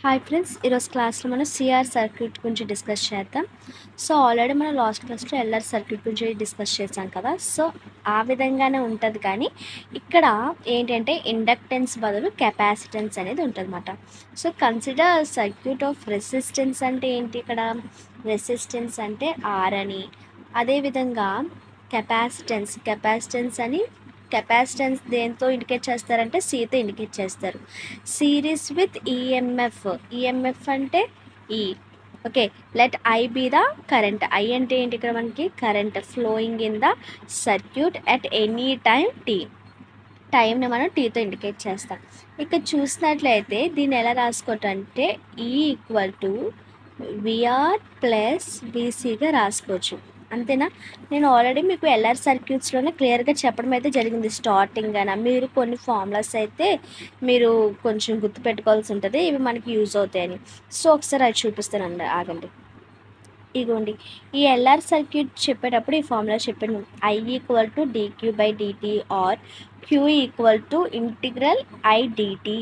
Hi friends, ఈరోజు క్లాస్లో మనం సిఆర్ సర్క్యూట్ గురించి డిస్కస్ చేద్దాం. సో ఆల్రెడీ మనం లాస్ట్ క్లాస్లో ఎల్ఆర్ సర్క్యూట్ గురించి డిస్కస్ చేసాం కదా. సో ఆ విధంగానే ఉంటుంది, కానీ ఇక్కడ ఏంటంటే ఇండక్టెన్స్ బదులు కెపాసిటెన్స్ అనేది ఉంటుంది అన్నమాట. So consider circuit off resistance అంటే ఏంటి? ఇక్కడ రెసిస్టెన్స్ అంటే ఆర్ అని, అదేవిధంగా కెపాసిటెన్స్ అని. కెపాసిటెన్స్ దేంతో ఇండికేట్ చేస్తారంటే సితో ఇండికేట్ చేస్తారు. సిరీస్ విత్ ఈఎంఎఫ్ అంటే E. Okay, let I be the current. I అంటే ఏంటి? ఇక్కడ మనకి current flowing in the circuit at any టైంని మనం టీతో ఇండికేట్ చేస్తాం. ఇక్కడ చూసినట్లయితే దీన్ని ఎలా రాసుకోవటం అంటే ఈ ఈక్వల్ టు విఆర్ ప్లస్ విసిగా రాసుకోవచ్చు. అంతేనా? నేను ఆల్రెడీ మీకు ఎల్ఆర్ సర్క్యూట్స్లోనే క్లియర్గా చెప్పడం అయితే జరిగింది స్టార్టింగ్ అయినా. మీరు కొన్ని ఫార్ములాస్ అయితే మీరు కొంచెం గుర్తుపెట్టుకోవాల్సి ఉంటుంది, ఇవి మనకి యూజ్ అవుతాయని. సో ఒకసారి అది చూపిస్తానండి, ఆగండి. ఇగోండి, ఈ ఎల్ఆర్ సర్క్యూట్ చెప్పేటప్పుడు ఈ ఫార్ములా చెప్పాను. I equal to dQ by dt or Q equal to integral I dt.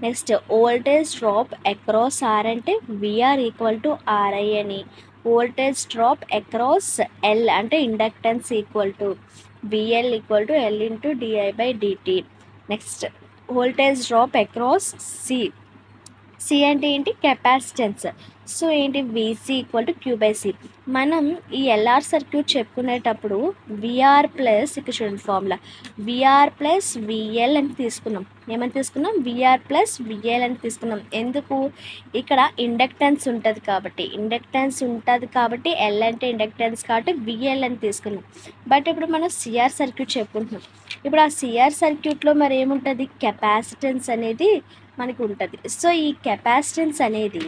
Next voltage drop across R అంటే విఆర్ ఈక్వల్ టు ఆర్ఐ అని. వోల్టేజ్ డ్రాప్ అక్రాస్ ఎల్ అంటే inductance equal to VL equal to L into dI by dt. Next voltage drop across C అంటే ఏంటి? Capacitance. So ఏంటి? VC equal to Q by C. మనం ఈ LR circuit చెప్పుకునేటప్పుడు VR plus, ఇక్కడ చూడండి formula, VR plus VL అని తీసుకున్నాం. ఏమని తీసుకున్నాం? విఆర్ ప్లస్ విఎల్ అని తీసుకున్నాం. ఎందుకు? ఇక్కడ ఇండక్టెన్స్ ఉంటుంది కాబట్టి ఎల్ అంటే ఇండక్టెన్స్ కాబట్టి విఎల్ అని తీసుకున్నాం. బట్ ఇప్పుడు మనం సిఆర్ సర్క్యూట్ చెప్పుకుంటున్నాం. ఇప్పుడు ఆ సిఆర్ సర్క్యూట్లో మరి ఏముంటుంది? కెపాసిటెన్స్ అనేది మనకు ఉంటుంది. సో ఈ కెపాసిటెన్స్ అనేది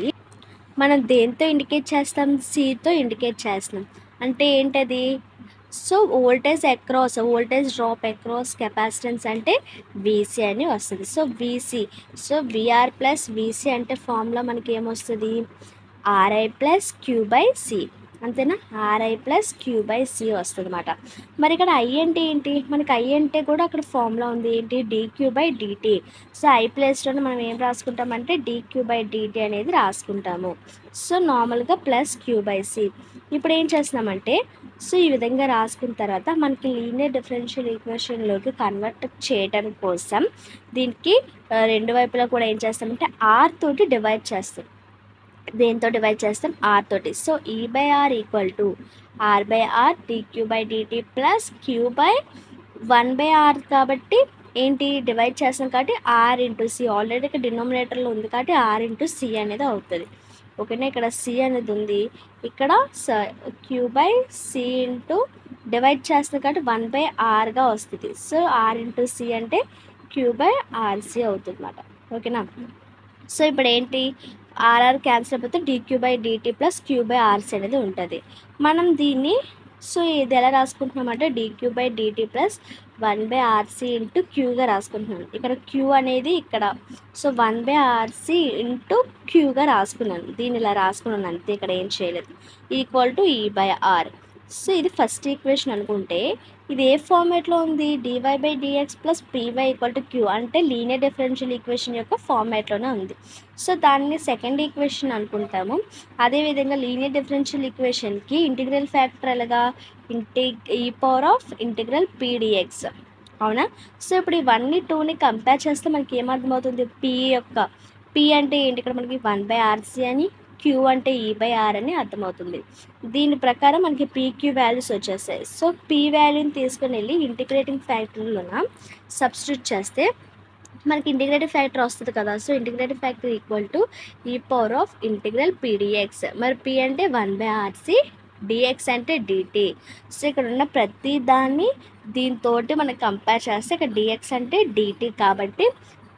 మనం దేంతో ఇండికేట్ చేస్తాం? సితో ఇండికేట్ చేస్తున్నాం. అంటే ఏంటది? So voltage drop across capacitance అంటే విసి అని వస్తుంది. So VC, so VR plus VC అంటే ఫార్ములా మనకి ఏమొస్తుంది? RI plus Q by C. అంతేనా? RI plus Q by C వస్తుంది అన్నమాట. మరి ఇక్కడ ఐ అంటే ఏంటి? మనకి ఐ అంటే కూడా అక్కడ ఫార్ములా ఉంది, ఏంటి? DQ by DT. So I ప్లేస్లోనే మనం ఏం రాసుకుంటామంటే డిక్యూ బై డిటి అనేది రాసుకుంటాము. సో నార్మల్గా ప్లస్ క్యూ బై సి. ఇప్పుడు ఏం చేస్తున్నామంటే, సో ఈ విధంగా రాసుకున్న తర్వాత మనకి లీనియర్ డిఫరెన్షియల్ ఈక్వేషన్లోకి కన్వర్ట్ చేయడం కోసం దీనికి రెండు వైపులా కూడా ఏం చేస్తామంటే ఆర్ తోటి డివైడ్ చేస్తాం. దేంతో డివైడ్ చేస్తాం? ఆర్ తోటి. So E by R equal to R by R dQ by DT plus Q by 1/r. కాబట్టి ఏంటి? డివైడ్ చేస్తాం కాబట్టి ఆర్ ఇంటూ సి. ఆల్రెడీ ఇక్కడ డినోమినేటర్లో ఉంది కాబట్టి ఆర్ ఇంటూ సి అనేది అవుతుంది. ఓకేనా? ఇక్కడ సి అనేది ఉంది, ఇక్కడ Q by C into divide చేస్తాం కాబట్టి 1/rగా వస్తుంది. సో ఆర్ ఇంటూ సి అంటే క్యూ బై ఆర్సి అవుతుంది అన్నమాట. ఓకేనా? సో ఇప్పుడు ఏంటి? ఆర్ఆర్ క్యాన్సిల్ అయిపోతే DQ by DT plus Q by RC అనేది ఉంటుంది. మనం దీన్ని సో ఇది ఎలా రాసుకుంటున్నామంటే DQ by DT plus 1/rc into క్యూగా రాసుకుంటున్నాను. ఇక్కడ క్యూ అనేది ఇక్కడ, సో 1/rc ఇంటూ క్యూగా రాసుకున్నాను. దీన్ని ఇలా రాసుకున్నాను అంతే, ఇక్కడ ఏం చేయలేదు. Equal to E by R. So ఇది ఫస్ట్ ఈక్వేషన్ అనుకుంటే ఇది ఏ ఫార్మేట్లో ఉంది? Dy by dx plus Py equal to Q అంటే లీనియర్ డిఫరెన్షియల్ ఈక్వేషన్ యొక్క ఫార్మేట్లోనే ఉంది. సో దాన్ని సెకండ్ ఈక్వేషన్ అనుకుంటాము. అదేవిధంగా లీనియర్ డిఫరెన్షియల్ ఈక్వేషన్కి ఇంటిగ్రల్ ఫ్యాక్టర్ ఎలాగా? E power of integral Pdx. అవునా? సో ఇప్పుడు ఇవన్నీ టూని కంపేర్ చేస్తే మనకి ఏమర్థమవుతుంది? పీ అంటే ఏంటి? ఇక్కడ మనకి 1/rc అని, క్యూ అంటే ఈ బై ఆర్ అని అర్థమవుతుంది. దీని ప్రకారం మనకి పీక్యూ వాల్యూస్ వచ్చేస్తాయి. సో పీ వాల్యూని తీసుకుని వెళ్ళి ఇంటిగ్రేటింగ్ ఫ్యాక్టర్లోన సబ్స్టిట్యూట్ చేస్తే మనకి ఇంటిగ్రేటివ్ ఫ్యాక్టర్ వస్తుంది కదా. So integrative factor equal to ఈ పవర్ ఆఫ్ ఇంటిగ్రల్ పీడిఎక్స్. మరి పీ అంటే 1/rc, డిఎక్స్ అంటే డిటి. సో ఇక్కడ ఉన్న ప్రతి దాన్ని దీంతో మనకి కంపేర్ చేస్తే ఇక్కడ డిఎక్స్ అంటే డిటి కాబట్టి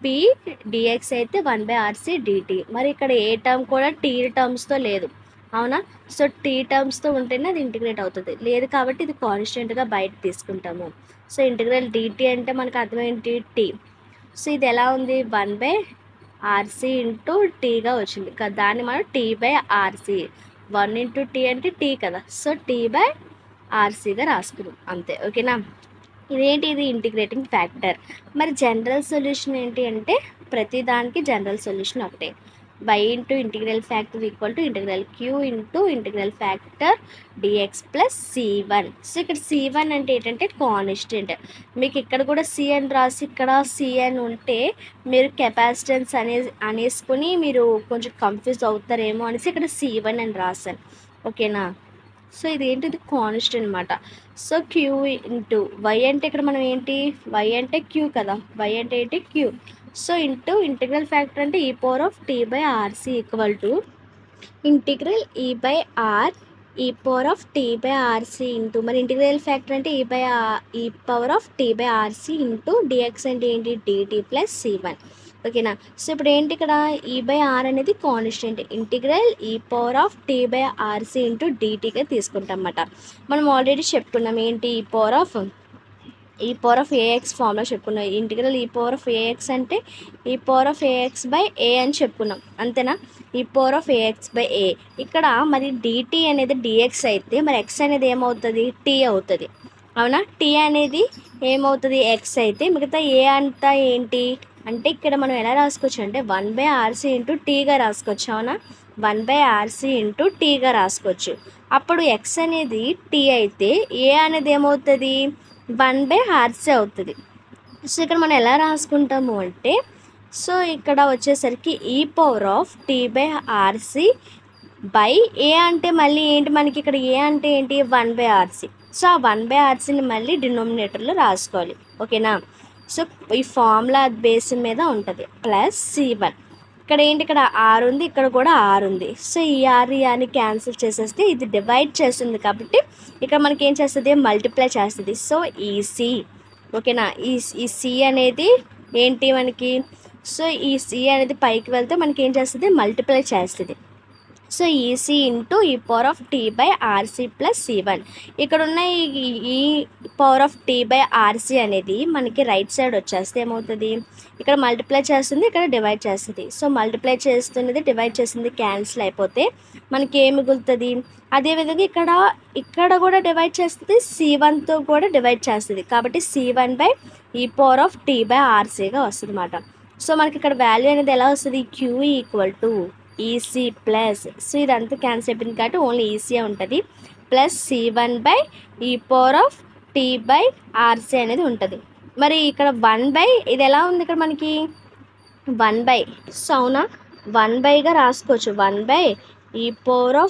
పీ డిఎక్స్ అయితే 1/rc డిటి. మరి ఇక్కడ ఏ టర్మ్ కూడా టీ టర్మ్స్తో లేదు, అవునా? సో టీ టర్మ్స్తో ఉంటేనే అది ఇంటిగ్రేట్ అవుతుంది, లేదు కాబట్టి ఇది కాన్స్టెంట్గా బయట తీసుకుంటాము. సో ఇంటిగ్రల్ డిటి అంటే మనకు అర్థమేంటి? టీ. సో ఇది ఎలా ఉంది? 1/rc ఇంటూ టీగా వచ్చింది కదా, దాన్ని మనం t by RC. 1 into t అంటే టీ కదా, సో టీ బై ఆర్సీగా రాసుకున్నాం అంతే. ఓకేనా? ఇదేంటి? ఇది ఇంటిగ్రేటింగ్ ఫ్యాక్టర్. మరి జనరల్ సొల్యూషన్ ఏంటి అంటే ప్రతి దానికి జనరల్ సొల్యూషన్ ఒకటే. y into integral factor equal to integral q into integral factor dx plus c1. So ఇక్కడ c1 అంటే ఏంటంటే కాన్స్టెంట్. మీకు ఇక్కడ కూడా c అని రాసి ఇక్కడ c అని ఉంటే మీరు కెపాసిటెన్స్ అనేసుకుని మీరు కొంచెం కన్ఫ్యూజ్ అవుతారేమో అనేసి ఇక్కడ c1 అని రాశాను. ఓకేనా? సో ఇదేంటిది కాన్స్టెంట్ అనమాట. సో క్యూ ఇంటూ వై అంటే ఇక్కడ మనం ఏంటి వై అంటే క్యూ కదా, వై అంటే ఏంటి q. So into integral factor అంటే e/t/rc equal to integral e/r e/t/rc into మరి ఇంటిగ్రల్ ఫ్యాక్టర్ అంటే e/t/rc ఇంటూ dx అంటే ఏంటి dt ప్లస్ c1. ఓకేనా? సో ఇప్పుడు ఏంటి ఇక్కడ e/r అనేది కాన్స్టెంట్, ఇంటిగ్రల్ e/t/rc ఇంటూ dtగా తీసుకుంటాం అన్నమాట. మనం ఆల్రెడీ చెప్పుకున్నాం ఏంటి e/ax ఫార్ములా చెప్పుకున్నాం. ఇంటిగ్రల్ e/ax అంటే e/ax/a అని చెప్పుకున్నాం, అంతేనా? e/ax/a. ఇక్కడ మరి dt అనేది dx అయితే మరి x అనేది ఏమవుతుంది t అవుతుంది, అవునా? t అనేది ఏమవుతుంది x అయితే మిగతా a అంతా ఏంటి అంటే ఇక్కడ మనం ఎలా రాసుకోవచ్చు అంటే 1/rc ఇంటూ టీగా రాసుకోవచ్చు, అవునా? 1/rc ఇంటూ టీగా రాసుకోవచ్చు. అప్పుడు x అనేది t అయితే a అనేది ఏమవుతుంది 1/rc అవుతుంది. సో ఇక్కడ మనం ఎలా రాసుకుంటాము అంటే సో ఇక్కడ వచ్చేసరికి e/t/rc బై a అంటే మళ్ళీ ఏంటి మనకి ఇక్కడ a అంటే ఏంటి 1/rc. సో ఆ 1/rcని మళ్ళీ డినోమినేటర్లో రాసుకోవాలి, ఓకేనా? సో ఈ ఫార్ములా బేస్ మీద ఉంటుంది ప్లస్ c1. ఇక్కడ ఏంటి ఇక్కడ r ఉంది, ఇక్కడ కూడా r ఉంది. సో ఈ ఆర్ని క్యాన్సిల్ చేసేస్తే ఇది డివైడ్ చేస్తుంది కాబట్టి ఇక్కడ మనకి ఏం చేస్తుంది మల్టిప్లై చేస్తుంది. సో ఈ c, ఓకేనా? ఈ c అనేది ఏంటి మనకి, సో ఈ c అనేది పైకి వెళ్తే మనకి ఏం చేస్తుంది మల్టిప్లై చేస్తుంది. సో ఈc ఇంటూ e/t/rc ప్లస్ c1. ఇక్కడ ఉన్న ఈ e/t/rc అనేది మనకి రైట్ సైడ్ వచ్చేస్తే ఏమవుతుంది ఇక్కడ మల్టిప్లై చేస్తుంది, ఇక్కడ డివైడ్ చేస్తుంది. సో మల్టిప్లై చేస్తున్నది డివైడ్ చేస్తుంది క్యాన్సిల్ అయిపోతే మనకి ఏం మిగులుతుంది. అదేవిధంగా ఇక్కడ కూడా డివైడ్ చేస్తుంది, c1తో కూడా డివైడ్ చేస్తుంది కాబట్టి c1/e/t/rcగా వస్తుంది అన్నమాట. సో మనకి ఇక్కడ వాల్యూ అనేది ఎలా వస్తుంది q equal to EC plus, so ఇదంతా క్యాన్సిల్ అయిపోయింది కాబట్టి ఓన్లీ ఈసీ ఉంటుంది, ప్లస్ c1/e/t/rc అనేది ఉంటుంది. మరి ఇక్కడ 1/, ఇది ఎలా ఉంది ఇక్కడ మనకి 1/, సో అవునా 1/గా రాసుకోవచ్చు, 1/e/t/rc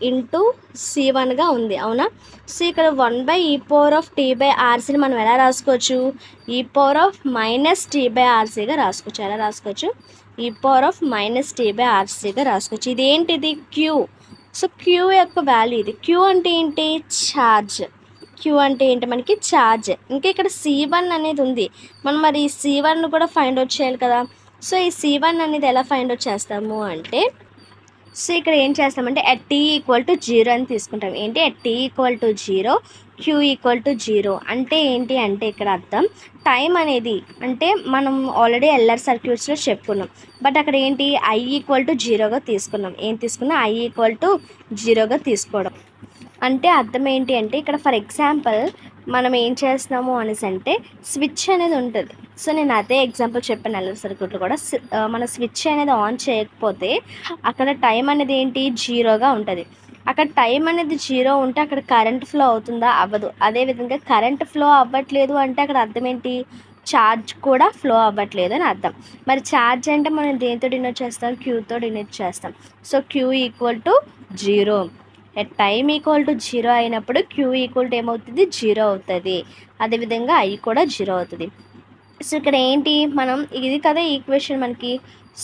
ఇంటూ c1గా ఉంది, అవునా? సో ఇక్కడ 1/e/t/rcని మనం ఎలా రాసుకోవచ్చు e/-t/rcగా రాసుకోవచ్చు. ఎలా రాసుకోవచ్చు e/-t/rcగా రాసుకోవచ్చు. ఇదేంటిది క్యూ. సో క్యూ యొక్క వాల్యూ ఇది. క్యూ అంటే ఏంటి ఛార్జ్, క్యూ అంటే ఏంటి మనకి ఛార్జ్. ఇంకా ఇక్కడ c1 అనేది ఉంది, మనం మరి ఈ c1 కూడా ఫైండ్ అవుట్ చేయాలి కదా. సో ఈ c1 అనేది ఎలా ఫైండ్ అవుట్ చేస్తాము అంటే సో ఇక్కడ ఏం చేస్తామంటే at t = 0 అని తీసుకుంటాం. ఏంటి at t = 0 q = 0 అంటే ఏంటి అంటే ఇక్కడ అర్థం టైం అనేది అంటే మనం ఆల్రెడీ ఎల్ఆర్ సర్క్యూట్స్లో చెప్పుకున్నాం, బట్ అక్కడ ఏంటి i = 0గా తీసుకున్నాం. ఏం తీసుకున్నాం i = 0గా తీసుకోవడం అంటే అర్థం ఏంటి అంటే ఇక్కడ ఫర్ ఎగ్జాంపుల్ మనం ఏం చేస్తున్నాము అనేసి అంటే స్విచ్ అనేది ఉంటుంది. సో నేను అదే ఎగ్జాంపుల్ చెప్పాను ఎల్ఆర్ సర్క్యూట్లో కూడా. మన స్విచ్ అనేది ఆన్ చేయకపోతే అక్కడ టైం అనేది ఏంటి 0గా ఉంటుంది. అక్కడ టైం అనేది 0 ఉంటే అక్కడ కరెంట్ ఫ్లో అవుతుందా అవ్వదు. అదేవిధంగా కరెంట్ ఫ్లో అవ్వట్లేదు అంటే అక్కడ అర్థం ఏంటి ఛార్జ్ కూడా ఫ్లో అవ్వట్లేదు అని అర్థం. మరి ఛార్జ్ అంటే మనం దేంతో డినోట్ చేస్తాం క్యూతో డినోట్ చేస్తాం. So q = 0. టైం = 0 అయినప్పుడు క్యూ ఏమవుతుంది 0 అవుతుంది. అదేవిధంగా ఐ కూడా 0 అవుతుంది. సో ఇక్కడ ఏంటి మనం ఇది కదా ఈక్వేషన్ మనకి.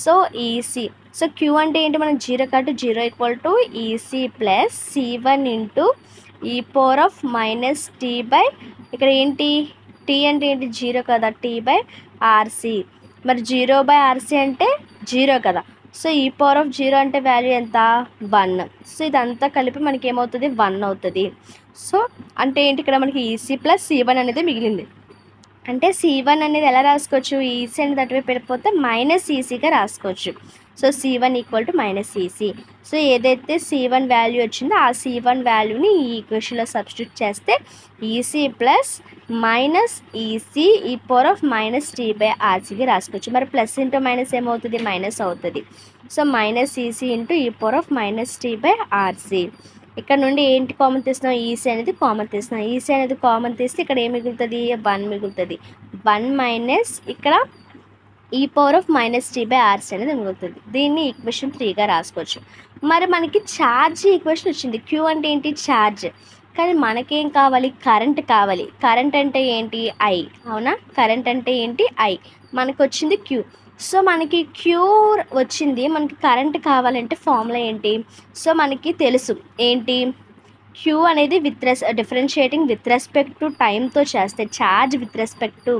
సో ఈసీ, సో క్యూ అంటే ఏంటి మనకి 0 కాబట్టి 0 = EC plus c1 into e/-t ఇక్కడ ఏంటి టీ అంటే ఏంటి 0 కదా t/rc. మరి 0/rc అంటే 0 కదా. సో e/0 అంటే వాల్యూ ఎంత 1. సో ఇదంతా కలిపి మనకి ఏమవుతుంది 1 అవుతుంది. సో అంటే ఏంటి ఇక్కడ మనకి ఈసీ ప్లస్ c1 అనేది మిగిలింది. అంటే C1 అనేది ఎలా రాసుకోవచ్చు, ఈసీ అనేది అటువైపు వెళ్ళిపోతే మైనస్ ఈసీగా రాసుకోవచ్చు. So C1 equal to minus EC. So ఏదైతే C1 వాల్యూ వచ్చిందో ఆ C1 వాల్యూని ఈ ఈక్వేషన్లో సబ్స్టిట్యూట్ చేస్తే EC plus minus EC E power of minus tea by ఆర్సీగా రాసుకోవచ్చు. మరి ప్లస్ ఇంటూ మైనస్ ఏమవుతుంది, మైనస్ అవుతుంది. సో మైనస్ ఈసీ ఇంటూ ఈ power of minus tea by RC. ఇక్కడ నుండి ఏంటి కామన్ తీస్తున్నాం, ఈసీ అనేది కామన్ తీస్తున్నాం. ఈసీ అనేది కామన్ తీస్తే ఇక్కడ ఏం మిగులుతుంది, 1 మిగులుతుంది. 1 మైనస్ ఇక్కడ ఈ power of minus tea by RC అనేది మిగులుతుంది. దీన్ని ఈక్వేషన్ 3గా రాసుకోవచ్చు. మరి మనకి ఛార్జ్ ఈక్వేషన్ వచ్చింది. క్యూ అంటే ఏంటి, ఛార్జ్. కానీ మనకేం కావాలి, కరెంట్ కావాలి. కరెంట్ అంటే ఏంటి, ఐ. అవునా, కరెంట్ అంటే ఏంటి, ఐ. మనకు వచ్చింది క్యూ. సో మనకి క్యూ వచ్చింది, మనకి కరెంట్ కావాలంటే ఫార్ములా ఏంటి, సో మనకి తెలుసు ఏంటి, క్యూ అనేది డిఫరెన్షియేటింగ్ విత్ రెస్పెక్ట్ టు టైంతో చేస్తే charge with respect to.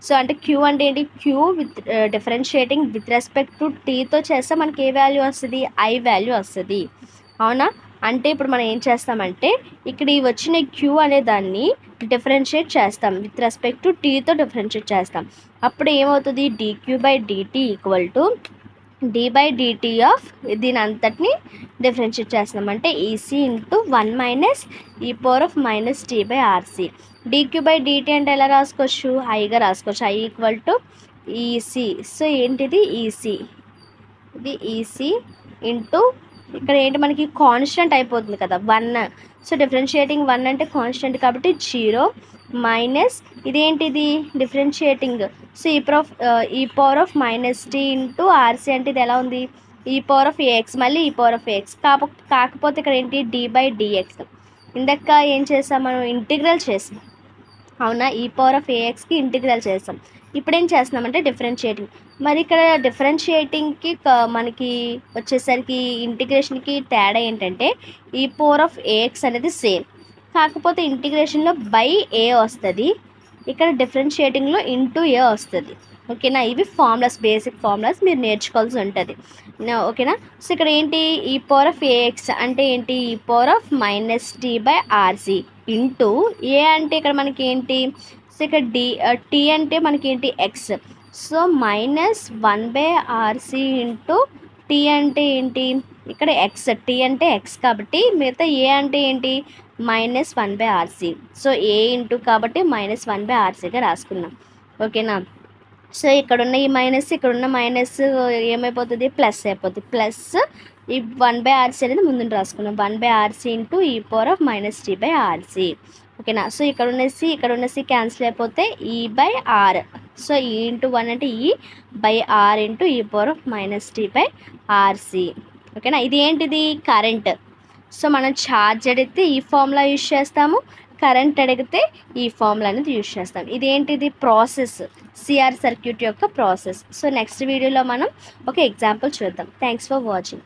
So అంటే క్యూ అంటే ఏంటి, Q with differentiating with respect to టీతో చేస్తే మనకి ఏ వాల్యూ వస్తుంది, ఐ వాల్యూ వస్తుంది. అవునా, అంటే ఇప్పుడు మనం ఏం చేస్తామంటే ఇక్కడ ఈ వచ్చిన క్యూ అనే దాన్ని డిఫరెన్షియేట్ చేస్తాం, విత్ రెస్పెక్ట్ టు టీతో డిఫరెన్షియేట్ చేస్తాం. అప్పుడు ఏమవుతుంది, dq by dt equal to d by dt of దీని అంతటిని డిఫరెన్షియేట్ చేస్తాం. అంటే EC into 1 minus e power of minus tea by RC. dq by dt అంటే ఎలా రాసుకోవచ్చు, ఐగా రాసుకోవచ్చు. I equal to EC. So ఏంటిది, ఈసీ. ఇది ఈసీ ఇంటూ ఇక్కడ ఏంటి మనకి కాన్స్టెంట్ అయిపోతుంది కదా 1. సో డిఫరెన్షియేటింగ్ 1 అంటే కాన్స్టెంట్ కాబట్టి 0 మైనస్ ఇదేంటిది differentiating. So e power of minus t into RC అంటే ఇది ఎలా ఉంది, ఈ పవర్ ఆఫ్ ఏఎక్స్, మళ్ళీ ఈ పవర్ ఆఫ్ ఏఎక్స్. కాకపోతే ఇక్కడ ఏంటి, డి బై డిఎక్స్. ఇందాక ఏం చేసాం మనం, ఇంటిగ్రల్ చేసాం. అవునా, ఈ పవర్ ఆఫ్ ఏఎక్స్కి ఇంటిగ్రల్ చేస్తాం. ఇప్పుడు ఏం చేస్తున్నామంటే డిఫరెన్షియేటింగ్. మరి ఇక్కడ డిఫరెన్షియేటింగ్కి మనకి వచ్చేసరికి ఇంటిగ్రేషన్కి తేడా ఏంటంటే ఈ పవర్ ఆఫ్ ఏఎక్స్ అనేది సేమ్, కాకపోతే ఇంటిగ్రేషన్లో బై ఏ వస్తుంది, ఇక్కడ డిఫరెన్షియేటింగ్లో ఇంటూ ఏ వస్తుంది. ఓకేనా, ఇవి ఫార్ములాస్, బేసిక్ ఫార్ములాస్ మీరు నేర్చుకోవాల్సి ఉంటుంది. ఓకేనా. సో ఇక్కడ ఏంటి, ఈ పవర్ ఆఫ్ ఏఎక్స్ అంటే ఏంటి, E power of minus tea by RC into A అంటే ఇక్కడ మనకి ఏంటి, సో ఇక్కడ టీ అంటే మనకి ఏంటి, x. So minus 1 by RC into t అంటే ఏంటి, ఇక్కడ ఎక్స్. టీ అంటే ఎక్స్ కాబట్టి మిగతా ఏ అంటే ఏంటి, minus 1 by RC. So A into కాబట్టి మైనస్ 1 బై ఆర్సీగా రాసుకున్నాం. ఓకేనా. సో ఇక్కడున్న ఈ మైనస్, ఇక్కడున్న మైనస్ ఏమైపోతుంది, ప్లస్ అయిపోతుంది. ప్లస్ ఈ 1 బై ఆర్సీ అనేది ముందు రాసుకున్నాం. 1 బై ఆర్సీ ఇంటూ ఈ power of minus tea by RC. ఓకేనా. సో ఇక్కడ ఉన్న సి క్యాన్సిల్ అయిపోతే E by R. So E into 1 అంటే ఈ బై ఆర్ ఇంటూ ఈ power of minus tea by RC. ఓకేనా. ఇది ఏంటిది, కరెంట్. సో మనం ఛార్జ్ అడిగితే ఈ ఫార్ములా యూజ్ చేస్తాము, కరెంట్ అడిగితే ఈ ఫార్ములా అనేది యూజ్ చేస్తాం. ఇదేంటిది, ప్రాసెస్, సిఆర్ సర్క్యూట్ యొక్క ప్రాసెస్. సో నెక్స్ట్ వీడియోలో మనం ఒక ఎగ్జాంపుల్ చూద్దాం. Thanks for watching.